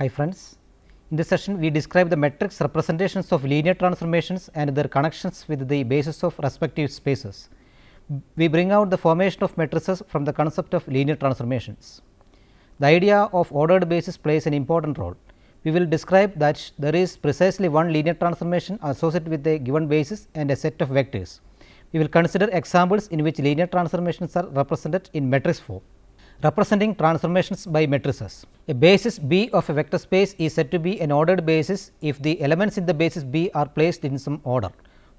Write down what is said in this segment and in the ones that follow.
Hi friends, in this session we describe the matrix representations of linear transformations and their connections with the basis of respective spaces. We bring out the formation of matrices from the concept of linear transformations. The idea of ordered basis plays an important role. We will describe that there is precisely one linear transformation associated with a given basis and a set of vectors. We will consider examples in which linear transformations are represented in matrix form. Representing transformations by matrices. A basis B of a vector space is said to be an ordered basis if the elements in the basis B are placed in some order.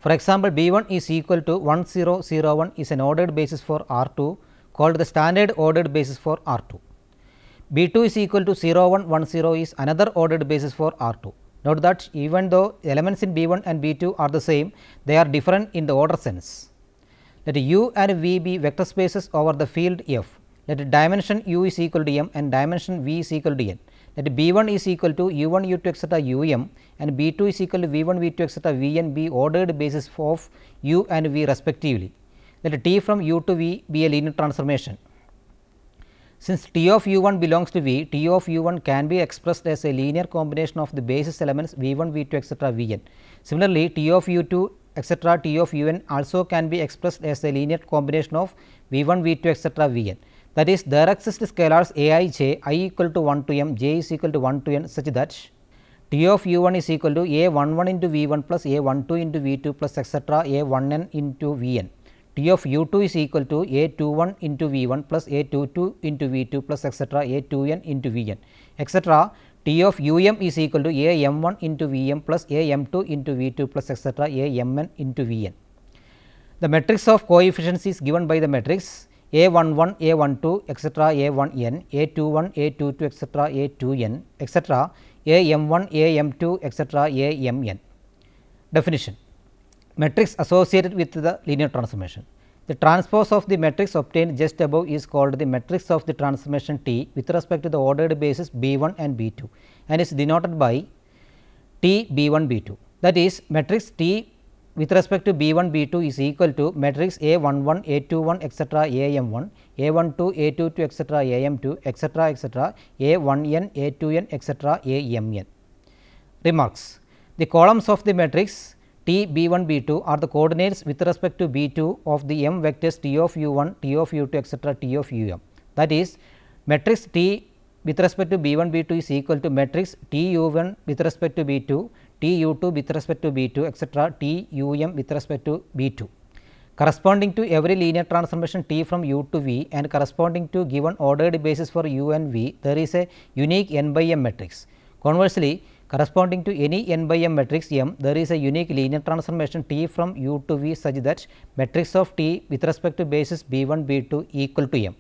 For example, B 1 is equal to 1 0 0 1 is an ordered basis for R 2 called the standard ordered basis for R 2. B 2 is equal to 0 1 1 0 is another ordered basis for R 2. Note that even though elements in B 1 and B 2 are the same, they are different in the order sense. Let U and V be vector spaces over the field F. Let dimension u is equal to m and dimension v is equal to n. Let b 1 is equal to u 1 u 2 etc. u m and b 2 is equal to v 1 v 2 etc. v n be ordered basis of u and v respectively. Let t from u to v be a linear transformation. Since t of u 1 belongs to v, t of u 1 can be expressed as a linear combination of the basis elements v 1 v 2 etc. v n. Similarly, t of u 2 etc. t of u n also can be expressed as a linear combination of v 1 v 2 etc. v n. That is, there exist scalars a I j, I equal to 1 to m, j is equal to 1 to n such that t of u 1 is equal to a 1 1 into v 1 plus a 1 2 into v 2 plus etc. a 1 n into v n. T of u 2 is equal to a 2 1 into v 1 plus a 2 2 into v 2 plus etc. a 2 n into v n etc. T of u m is equal to a m 1 into v m plus a m 2 into v 2 plus etc. a m n into v n. The matrix of coefficients is given by the matrix a 1 1 a 1 2 etc. a 1 n, a 2 1 a 2 2 etc. a 2 n etc. a m 1 a m 2 etc. a m n. Definition: matrix associated with the linear transformation. The transpose of the matrix obtained just above is called the matrix of the transformation T with respect to the ordered basis B 1 and B 2 and is denoted by T B 1 B 2. That is, matrix T with respect to B 1 B 2 is equal to matrix A 1 1 A 2 1 etc. A m 1 A 1 2 A 2 2 etc. A m 2 etc. etc. A 1 n A 2 n etc. A m n. Remarks: the columns of the matrix T B 1 B 2 are the coordinates with respect to B 2 of the m vectors T of u 1 T of u 2 etc. T of u m. That is, matrix T with respect to B 1 B 2 is equal to matrix T u 1 with respect to B 2 T u 2 with respect to B 2 etc. T u m with respect to B 2. Corresponding to every linear transformation T from u to v and corresponding to given ordered basis for u and v, there is a unique n by m matrix. Conversely, corresponding to any n by m matrix M, there is a unique linear transformation T from u to v such that matrix of T with respect to basis B 1 B 2 equal to m.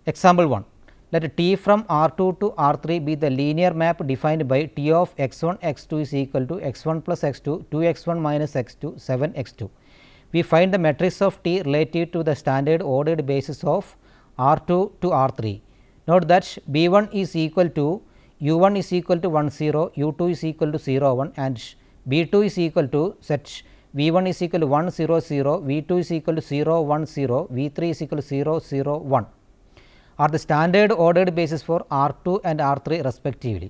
Example 1. Let T from R 2 to R 3 be the linear map defined by T of x 1 x 2 is equal to x 1 plus x 2 2 x 1 minus x 2 7 x 2. We find the matrix of T relative to the standard ordered basis of R 2 to R 3. Note that B 1 is equal to u 1 is equal to 1 0, u 2 is equal to 0 1 and B 2 is equal to such V 1 is equal to 1 0 0, V 2 is equal to 0 1 0, V 3 is equal to 0 0 1 are the standard ordered basis for R 2 and R 3 respectively.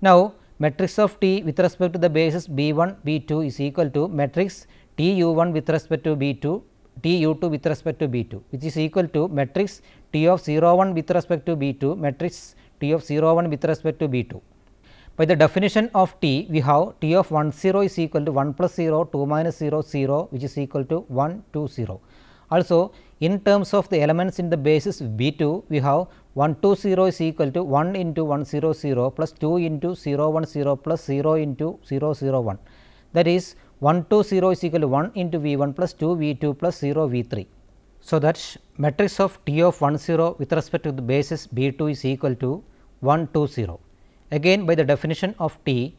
Now, matrix of T with respect to the basis B 1 B 2 is equal to matrix T u 1 with respect to B 2 T u 2 with respect to B 2, which is equal to matrix T of 0 1 with respect to B 2 matrix T of 0 1 with respect to B 2. By the definition of T, we have T of 1 0 is equal to 1 plus 0 2 minus 0 0 which is equal to 1 2 0. Also, in terms of the elements in the basis B 2, we have 1 2 0 is equal to 1 into 1 0 0 plus 2 into 0 1 0 plus 0 into 0 0 1. That is, 1 2 0 is equal to 1 into V 1 plus 2 V 2 plus 0 V 3. So, that matrix of T of 1 0 with respect to the basis B 2 is equal to 1 2 0. Again, by the definition of T,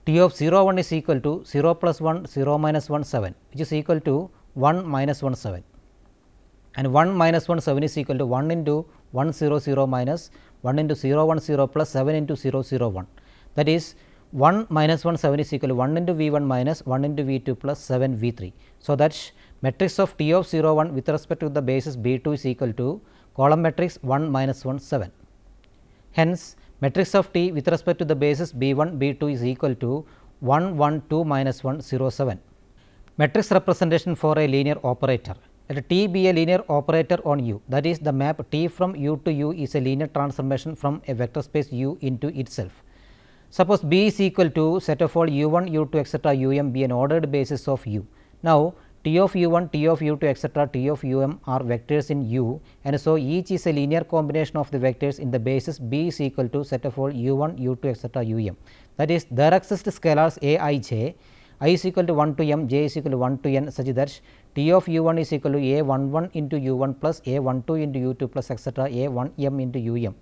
T of 0 1 is equal to 0 plus 1 0 minus 1 7 which is equal to 1 minus 1 7 and 1 minus 1 7 is equal to 1 into 1 0 0 minus 1 into 0 1 0 plus 7 into 0 0 1. That is, 1 minus 1 7 is equal to 1 into V 1 minus 1 into V 2 plus 7 V 3. So, that matrix of T of 0 1 with respect to the basis B 2 is equal to column matrix 1 minus 1 7. Hence, matrix of T with respect to the basis B1, B2 is equal to 1, 1, 2 minus 1, 0, 7. Matrix representation for a linear operator. Let T be a linear operator on U, that is the map T from U to U is a linear transformation from a vector space U into itself. Suppose B is equal to set of all U1, U2 etc. Um be an ordered basis of U. Now, T of U1, T of U2 etc. T of Um are vectors in U, and so each is a linear combination of the vectors in the basis B is equal to set of all U1, U2 etc. Um. That is, there exist scalars A I j, I is equal to 1 to m, j is equal to 1 to n such that T of U1 is equal to A11 into U1 plus A12 into U2 plus etc. A1m into Um.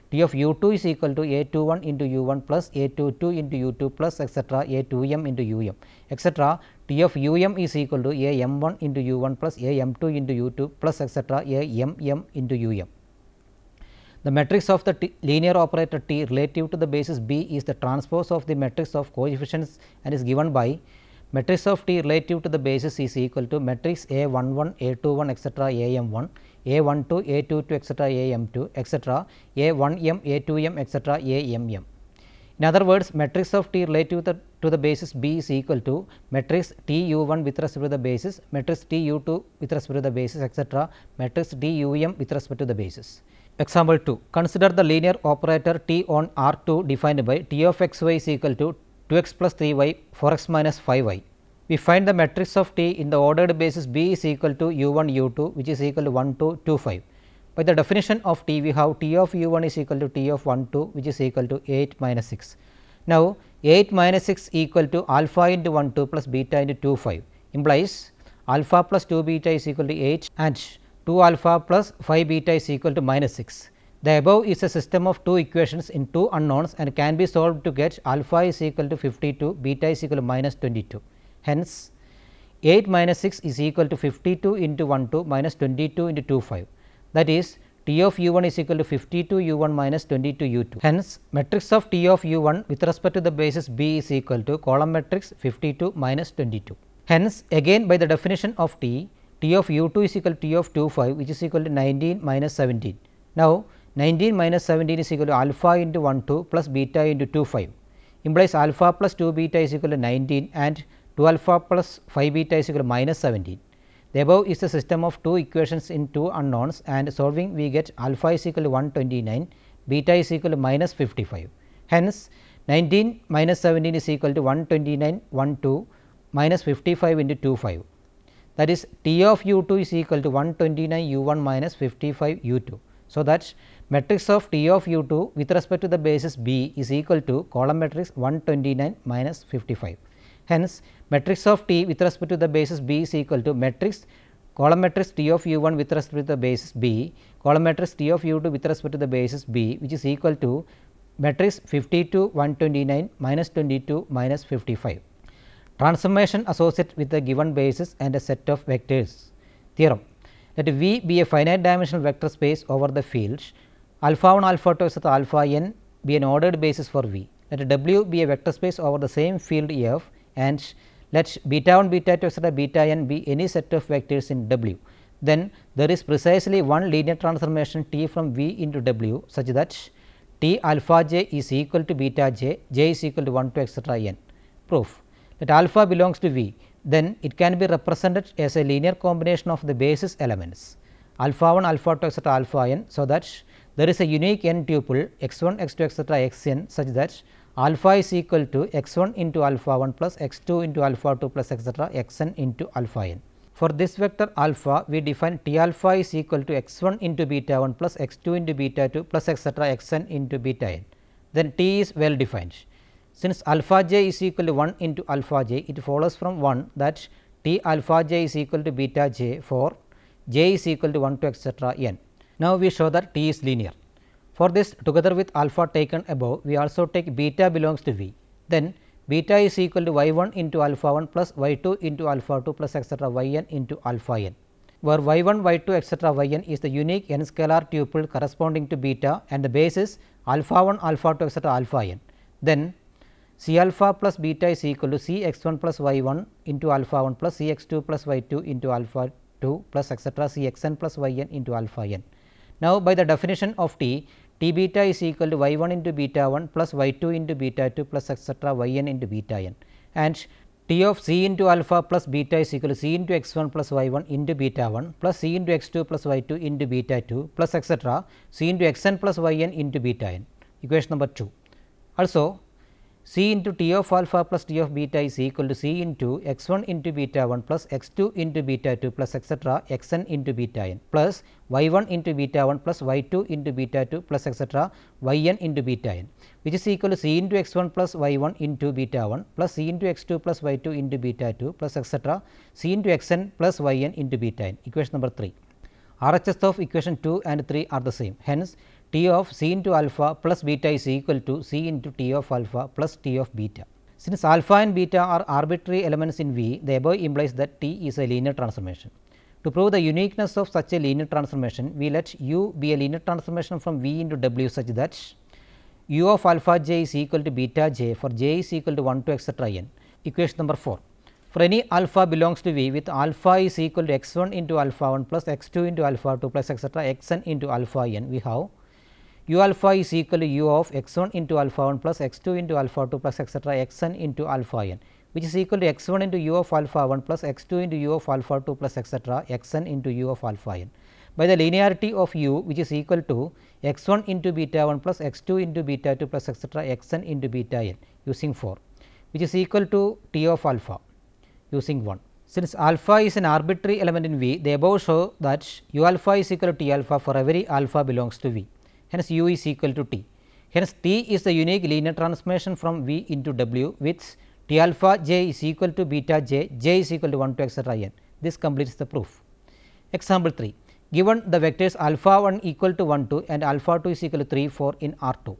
T of U2 is equal to A21 into U1 plus A22 into U2 plus etc. A2m into Um etc. T of Um is equal to AM1 into U1 plus AM2 into U2 plus etc. AMM into Um. The matrix of the linear operator T relative to the basis B is the transpose of the matrix of coefficients and is given by matrix of T relative to the basis is equal to matrix A11, A21 etc. AM1, A12, A22 etc. AM2 etc. A1m, A2m etc. AMM. In other words, matrix of T relative to the basis B is equal to matrix T U1 with respect to the basis, matrix T U2 with respect to the basis etc. matrix T Um with respect to the basis. Example 2. Consider the linear operator T on R2 defined by T of x y is equal to 2x plus 3y, 4x minus 5y. We find the matrix of T in the ordered basis B is equal to U1, U2 which is equal to 1, 2, 2, 5. By the definition of T, we have T of U1 is equal to T of 1, 2 which is equal to 8 minus 6. Now, 8 minus 6 equal to alpha into 1, 2 plus beta into 2, 5 implies alpha plus 2 beta is equal to 8 and 2 alpha plus 5 beta is equal to minus 6. The above is a system of two equations in two unknowns and can be solved to get alpha is equal to 52, beta is equal to minus 22. Hence, 8 minus 6 is equal to 52 into 1, 2 minus 22 into 2, 5. That is, T of U1 is equal to 52 U1 minus 22 U2. Hence, matrix of T of U1 with respect to the basis B is equal to column matrix 52 minus 22. Hence, again by the definition of T, T of U2 is equal to T of 2, 5 which is equal to 19 minus 17. Now, 19 minus 17 is equal to alpha into 1, 2 plus beta into 2, 5 implies alpha plus 2 beta is equal to 19 and 2 alpha plus 5 beta is equal to minus 17. The above is the system of two equations in two unknowns and solving we get alpha is equal to 129, beta is equal to minus 55. Hence, 19 minus 17 is equal to 129, 1, 2 minus 55 into 2, 5. That is, T of U2 is equal to 129 U1 minus 55 U2. So, that matrix of T of U2 with respect to the basis B is equal to column matrix 129 minus 55. Hence, matrix of T with respect to the basis B is equal to matrix column matrix T of U1 with respect to the basis B, column matrix T of U2 with respect to the basis B which is equal to matrix 52, 129 minus 22 minus 55. Transformation associated with the given basis and a set of vectors. Theorem. Let V be a finite dimensional vector space over the fields alpha 1, alpha 2 etc. alpha n be an ordered basis for V. Let W be a vector space over the same field F and let beta 1, beta 2 etc. beta n be any set of vectors in W. Then there is precisely one linear transformation T from V into W such that T alpha j is equal to beta j, j is equal to 1 to etc. n. Proof. Let alpha belongs to V, then it can be represented as a linear combination of the basis elements alpha 1, alpha 2 etc. alpha n, so that there is a unique n tuple x 1, x 2 etc. x n such that alpha is equal to x 1 into alpha 1 plus x 2 into alpha 2 plus etc. x n into alpha n. For this vector alpha, we define T alpha is equal to x 1 into beta 1 plus x 2 into beta 2 plus etc. x n into beta n. Then T is well defined. Since alpha j is equal to 1 into alpha j, it follows from 1 that T alpha j is equal to beta j for j is equal to 1 to etc. n. Now, we show that T is linear. For this, together with alpha taken above, we also take beta belongs to V. Then beta is equal to y 1 into alpha 1 plus y 2 into alpha 2 plus etc. y n into alpha n, where y 1, y 2 etc. y n is the unique n scalar tuple corresponding to beta and the basis alpha 1, alpha 2 etc. alpha n. Then C alpha plus beta is equal to C x 1 plus y 1 into alpha 1 plus C x 2 plus y 2 into alpha 2 plus etc. C x n plus y n into alpha n. Now, by the definition of T, T beta is equal to y 1 into beta 1 plus y 2 into beta 2 plus etcetera y n into beta n, and T of c into alpha plus beta is equal to c into x 1 plus y 1 into beta 1 plus c into x 2 plus y 2 into beta 2 plus etcetera c into x n plus y n into beta n, equation number 2. Also, c into T of alpha plus T of beta is equal to c into x 1 into beta 1 plus x 2 into beta 2 plus etcetera x n into beta n plus y 1 into beta 1 plus y 2 into beta 2 plus etcetera y n into beta n, which is equal to c into x 1 plus y 1 into beta 1 plus c into x 2 plus y 2 into beta 2 plus etcetera c into x n plus y n into beta n, equation number 3. RHS of equation 2 and 3 are the same. Hence, T of c into alpha plus beta is equal to c into T of alpha plus T of beta. Since alpha and beta are arbitrary elements in V, the above implies that T is a linear transformation. To prove the uniqueness of such a linear transformation, we let U be a linear transformation from V into W such that U of alpha j is equal to beta j for j is equal to 1 to etcetera n. Equation number 4. For any alpha belongs to V with alpha is equal to x 1 into alpha 1 plus x 2 into alpha 2 plus etcetera x n into alpha n, we have u alpha is equal to u of x 1 into alpha 1 plus x 2 into alpha 2 plus etcetera x n into alpha n, which is equal to x 1 into u of alpha 1 plus x 2 into u of alpha 2 plus etcetera x n into u of alpha n by the linearity of u, which is equal to x 1 into beta 1 plus x 2 into beta 2 plus etcetera x n into beta n using 4, which is equal to T of alpha using 1. Since alpha is an arbitrary element in V, the above show that u alpha is equal to T alpha for every alpha belongs to V. Hence, u is equal to T. Hence, T is the unique linear transformation from V into W with T alpha j is equal to beta j, j is equal to 1 to etcetera n. This completes the proof. Example 3. Given the vectors alpha 1 equal to 1 2 and alpha 2 is equal to 3 4 in R 2.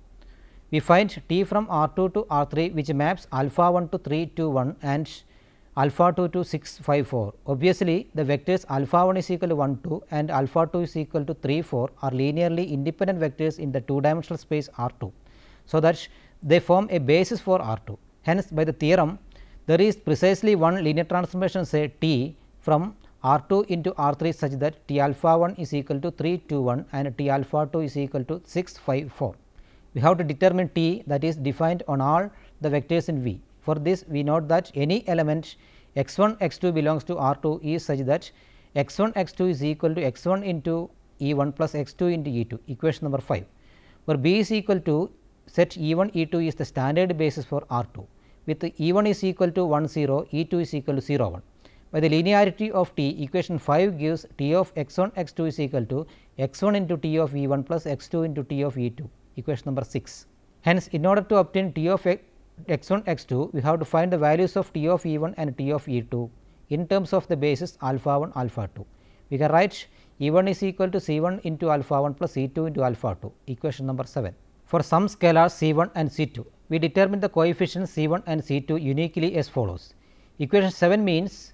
We find T from R 2 to R 3 which maps alpha 1 to 3 2 1 and alpha 2 to 6 5 4. Obviously, the vectors alpha 1 is equal to 1 2 and alpha 2 is equal to 3 4 are linearly independent vectors in the 2 dimensional space R 2. So, that they form a basis for R 2. Hence, by the theorem there is precisely one linear transformation say T from R 2 into R 3 such that T alpha 1 is equal to 3 2 1 and T alpha 2 is equal to 6 5 4. We have to determine T that is defined on all the vectors in V. For this, we note that any element x 1 x 2 belongs to R 2 is such that x 1 x 2 is equal to x 1 into E 1 plus x 2 into E 2, equation number 5, where B is equal to set E 1 E 2 is the standard basis for R 2 with E 1 is equal to 1 0, E 2 is equal to 0 1. By the linearity of T, equation 5 gives T of x 1 x 2 is equal to x 1 into T of E 1 plus x 2 into T of E 2, equation number 6. Hence, in order to obtain T of x 1 x 2, we have to find the values of T of E 1 and T of E 2 in terms of the basis alpha 1 alpha 2. We can write E 1 is equal to C 1 into alpha 1 plus E 2 into alpha 2, equation number 7. For some scalars C 1 and C 2, we determine the coefficients C 1 and C 2 uniquely as follows. Equation 7 means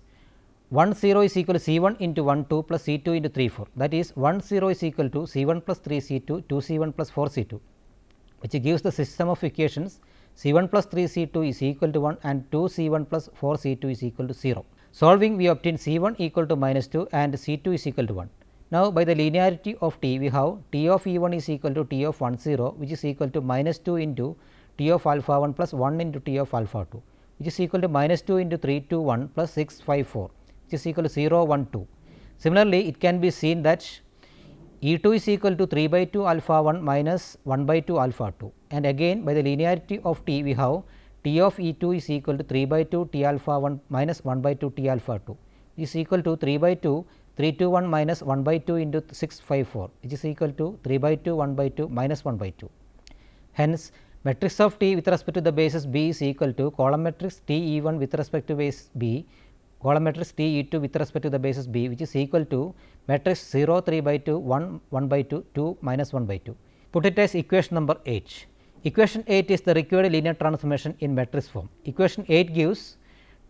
1 0 is equal to C 1 into 1 2 plus C 2 into 3 4, that is 1 0 is equal to C 1 plus 3 C 2 2 C 1 plus 4 C 2, which gives the system of equations C 1 plus 3 C 2 is equal to 1 and 2 C 1 plus 4 C 2 is equal to 0. Solving, we obtain C 1 equal to minus 2 and C 2 is equal to 1. Now, by the linearity of T, we have T of E 1 is equal to T of 1 0, which is equal to minus 2 into T of alpha 1 plus 1 into T of alpha 2, which is equal to minus 2 into 3 2 1 plus 6 5 4, which is equal to 0 1 2. Similarly, it can be seen that E 2 is equal to 3 by 2 alpha 1 minus 1 by 2 alpha 2, and again by the linearity of T, we have T of E 2 is equal to 3 by 2 T alpha 1 minus 1 by 2 T alpha 2 is equal to 3 by 2 3 2 1 minus 1 by 2 into 6 5 4, which is equal to 3 by 2 1 by 2 minus 1 by 2. Hence, matrix of T with respect to the basis B is equal to column matrix T E 1 with respect to base B, column matrix T E 2 with respect to the basis B, which is equal to matrix 0 3 by 2 1 1 by 2 2 minus 1 by 2. Put it as equation number 8. Equation 8 is the required linear transformation in matrix form. Equation 8 gives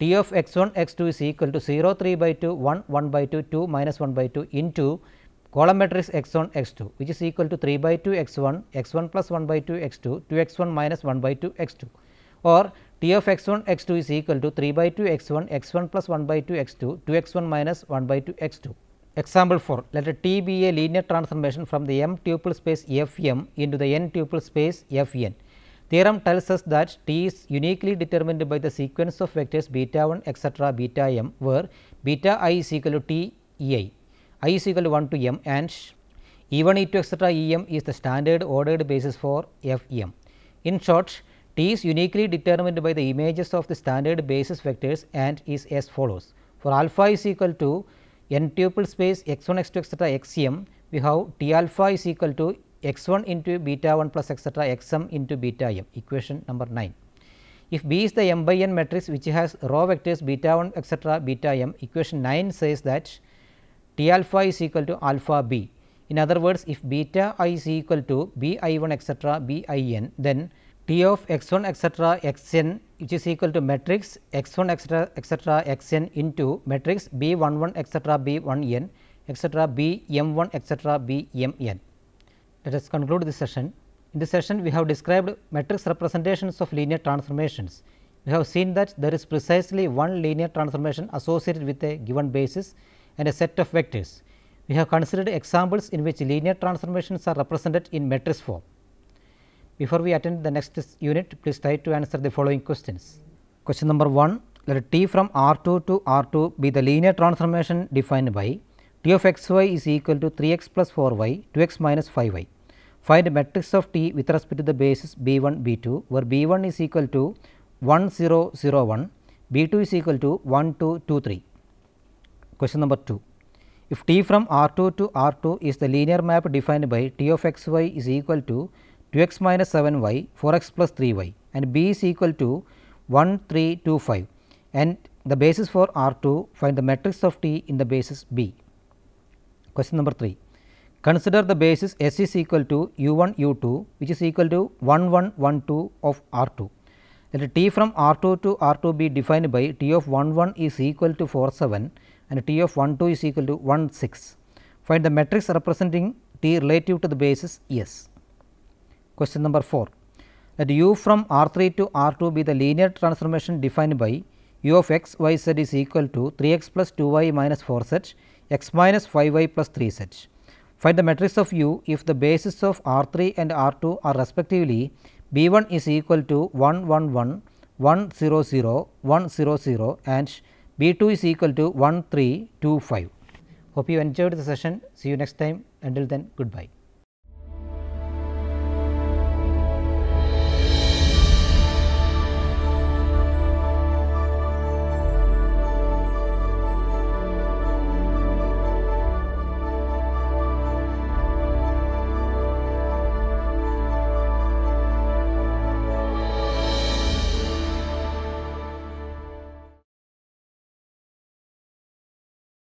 T of x 1 x 2 is equal to 0 3 by 2 1 1 by 2 2 minus 1 by 2 into column matrix x 1 x 2, which is equal to 3 by 2 x 1 plus 1 by 2 x 2 2 x 1 minus 1 by 2 x 2, or T of x 1 x 2 is equal to 3 by 2 x 1 plus 1 by 2 x 2 2 x 1 minus 1 by 2 x 2. Example 4, let T be a linear transformation from the M tuple space F m into the N tuple space F n. Theorem tells us that T is uniquely determined by the sequence of vectors beta 1 etcetera beta m, where beta I is equal to T E I is equal to 1 to m, and E 1 E 2 etcetera E m is the standard ordered basis for F m. In short, T is uniquely determined by the images of the standard basis vectors and is as follows. For alpha is equal to n tuple space x 1 x 2 etcetera x m, we have T alpha is equal to x 1 into beta 1 plus etcetera x m into beta m, equation number 9. If B is the m by n matrix which has row vectors beta 1 etcetera beta m, equation 9 says that T alpha is equal to alpha b. In other words, if beta I is equal to b I 1 etcetera b I n, then T of x 1 etcetera x n which is equal to matrix x 1 etcetera x n into matrix b 1 1 etcetera b 1 n etcetera b m 1 etcetera b m n. Let us conclude this session. In this session, we have described matrix representations of linear transformations. We have seen that there is precisely one linear transformation associated with a given basis and a set of vectors. We have considered examples in which linear transformations are represented in matrix form. Before we attend the next unit, please try to answer the following questions. Question number 1, let T from R2 to R2 be the linear transformation defined by T of x y is equal to 3x plus 4y, 2x minus 5y. Find a matrix of T with respect to the basis B1, B2, where B1 is equal to 1 0 0 1, B2 is equal to 1 2 2 3. Question number 2, if T from R2 to R2 is the linear map defined by T of x y is equal to 2x minus 7y, 4x plus 3y, and B is equal to 1 3 2 5, and the basis for R2, find the matrix of T in the basis B. Question number 3, consider the basis S is equal to u1 u2 which is equal to 1 1 1 2 of R2. Let T from R2 to R2 be defined by T of 1 1 is equal to 4 7 and T of 1 2 is equal to 1 6. Find the matrix representing T relative to the basis S. Question number 4, let U from R3 to R2 be the linear transformation defined by U of x y z is equal to 3x plus 2y minus 4z, x minus 5y plus 3z. Find the matrix of U if the basis of R3 and R2 are respectively B1 is equal to 1 1 1, 1 0 0, 1 0 0, and B2 is equal to 1 3 2 5. Hope you enjoyed the session. See you next time. Until then, goodbye.